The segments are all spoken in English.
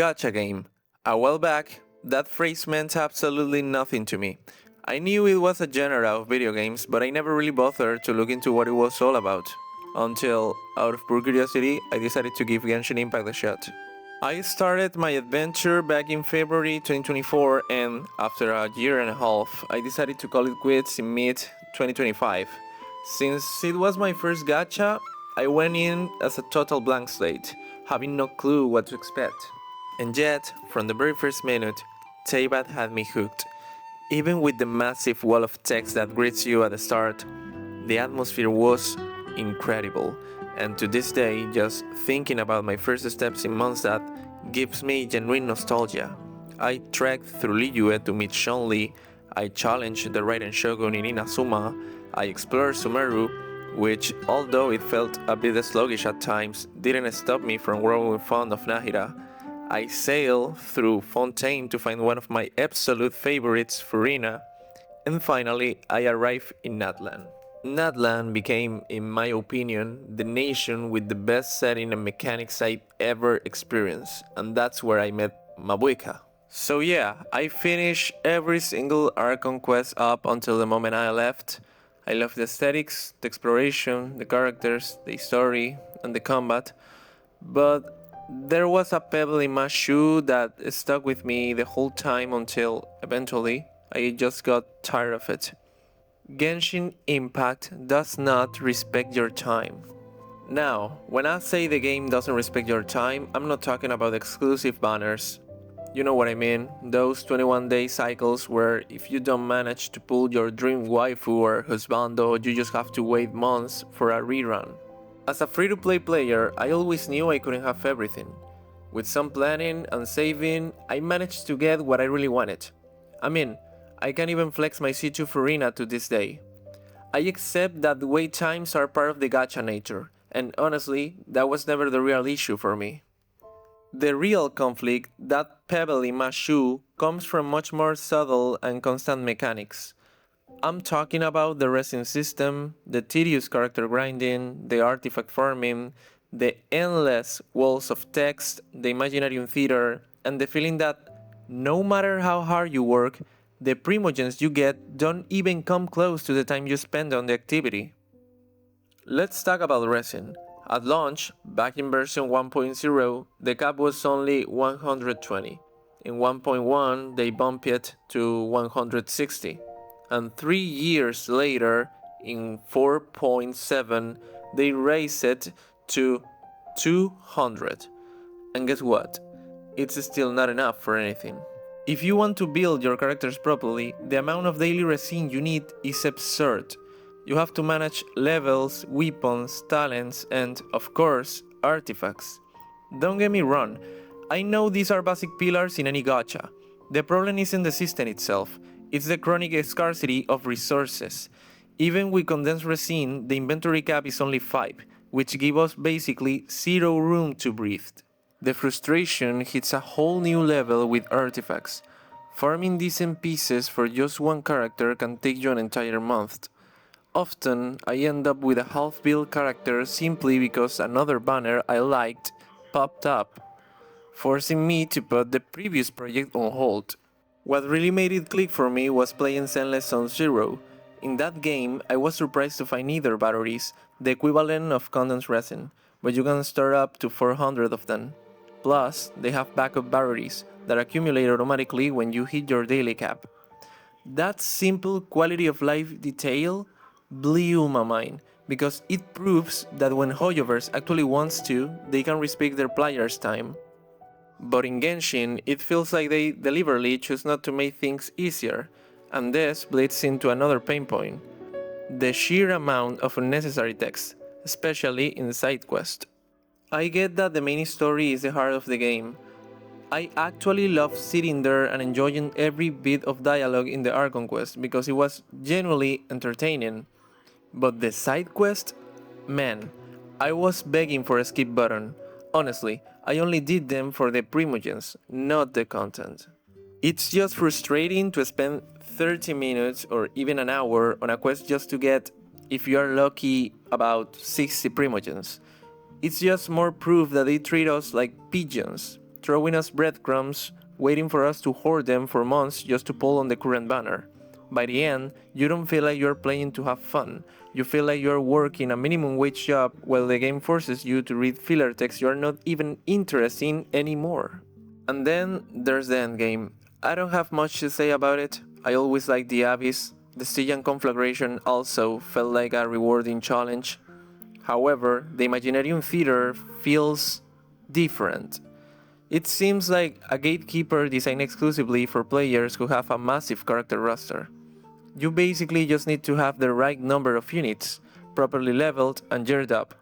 Gotcha game. A while back, that phrase meant absolutely nothing to me. I knew it was a genre of video games, but I never really bothered to look into what it was all about. Until, out of pure curiosity, I decided to give Genshin Impact a shot. I started my adventure back in February 2024, and after a year and a half, I decided to call it quits in mid 2025. Since it was my first gacha, I went in as a total blank slate, having no clue what to expect. And yet, from the very first minute, Teyvat had me hooked. Even with the massive wall of text that greets you at the start, the atmosphere was incredible. And to this day, just thinking about my first steps in Mondstadt gives me genuine nostalgia. I trekked through Liyue to meet Sean Lee, I challenged the Raiden Shogun in Inazuma, I explored Sumeru, which, although it felt a bit sluggish at times, didn't stop me from growing fond of Nahida. I sailed through Fontaine to find one of my absolute favorites, Furina, and finally I arrived in Natlan. Natlan became, in my opinion, the nation with the best setting and mechanics I ever experienced, and that's where I met Mabuika. So yeah, I finished every single Archon quest up until the moment I left. I loved the aesthetics, the exploration, the characters, the story, and the combat, but there was a pebble in my shoe that stuck with me the whole time until eventually I just got tired of it. Genshin Impact does not respect your time. Now, when I say the game doesn't respect your time, I'm not talking about exclusive banners. You know what I mean, those 21-day cycles where if you don't manage to pull your dream waifu or husbando, you just have to wait months for a rerun. As a free-to-play player, I always knew I couldn't have everything. With some planning and saving, I managed to get what I really wanted. I mean, I can even flex my C2 Furina to this day. I accept that the wait times are part of the gacha nature, and honestly, that was never the real issue for me. The real conflict, that pebble in my shoe, comes from much more subtle and constant mechanics. I'm talking about the resin system, the tedious character grinding, the artifact farming, the endless walls of text, the Imaginarium theater, and the feeling that no matter how hard you work, the primogens you get don't even come close to the time you spend on the activity. Let's talk about resin. At launch, back in version 1.0, the cap was only 120. In 1.1, they bumped it to 160. And 3 years later, in 4.7, they raised it to 200. And guess what? It's still not enough for anything. If you want to build your characters properly, the amount of daily resin you need is absurd. You have to manage levels, weapons, talents, and, of course, artifacts. Don't get me wrong, I know these are basic pillars in any gacha. The problem isn't the system itself, it's the chronic scarcity of resources. Even with condensed resin, the inventory cap is only 5, which gives us basically zero room to breathe. The frustration hits a whole new level with artifacts. Farming decent pieces for just one character can take you an entire month. Often, I end up with a half-built character simply because another banner I liked popped up, forcing me to put the previous project on hold. What really made it click for me was playing Zenless Zone Zero. In that game, I was surprised to find either batteries, the equivalent of condensed resin, but you can store up to 400 of them. Plus, they have backup batteries that accumulate automatically when you hit your daily cap. That simple quality of life detail blew my mind, because it proves that when Hoyoverse actually wants to, they can respect their players' time. But in Genshin, it feels like they deliberately choose not to make things easier, and this bleeds into another pain point: the sheer amount of unnecessary text, especially in side quest. I get that the main story is the heart of the game. I actually loved sitting there and enjoying every bit of dialogue in the Archon quest because it was genuinely entertaining. But the side quest? Man, I was begging for a skip button. Honestly, I only did them for the primogens, not the content. It's just frustrating to spend 30 minutes or even an hour on a quest just to get, if you are lucky, about 60 primogens. It's just more proof that they treat us like pigeons. throwing us breadcrumbs, waiting for us to hoard them for months just to pull on the current banner. By the end, you don't feel like you're playing to have fun. You feel like you're working a minimum wage job while the game forces you to read filler text you're not even interested in anymore. And then there's the endgame. I don't have much to say about it. I always liked the Abyss. The Stygian conflagration also felt like a rewarding challenge. However, the Imaginarium Theater feels different. It seems like a gatekeeper designed exclusively for players who have a massive character roster. You basically just need to have the right number of units, properly leveled and geared up.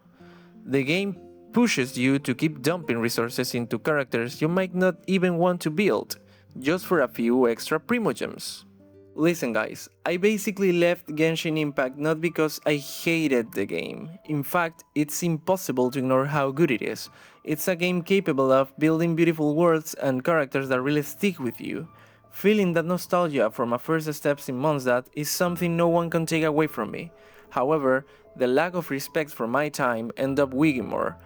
The game pushes you to keep dumping resources into characters you might not even want to build, just for a few extra primogems. Listen guys, I basically left Genshin Impact not because I hated the game. In fact, it's impossible to ignore how good it is. It's a game capable of building beautiful worlds and characters that really stick with you. Feeling that nostalgia for my first steps in Mondstadt is something no one can take away from me. However, the lack of respect for my time ended up weighing more.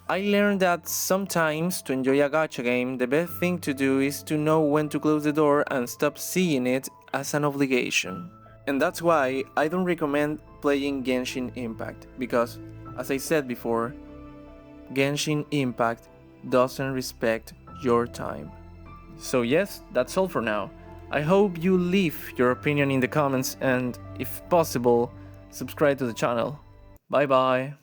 I learned that sometimes to enjoy a gacha game, the best thing to do is to know when to close the door and stop seeing it as an obligation. And that's why I don't recommend playing Genshin Impact, because, as I said before, Genshin Impact doesn't respect your time. So yes, that's all for now. I hope you leave your opinion in the comments and, if possible, subscribe to the channel. Bye bye.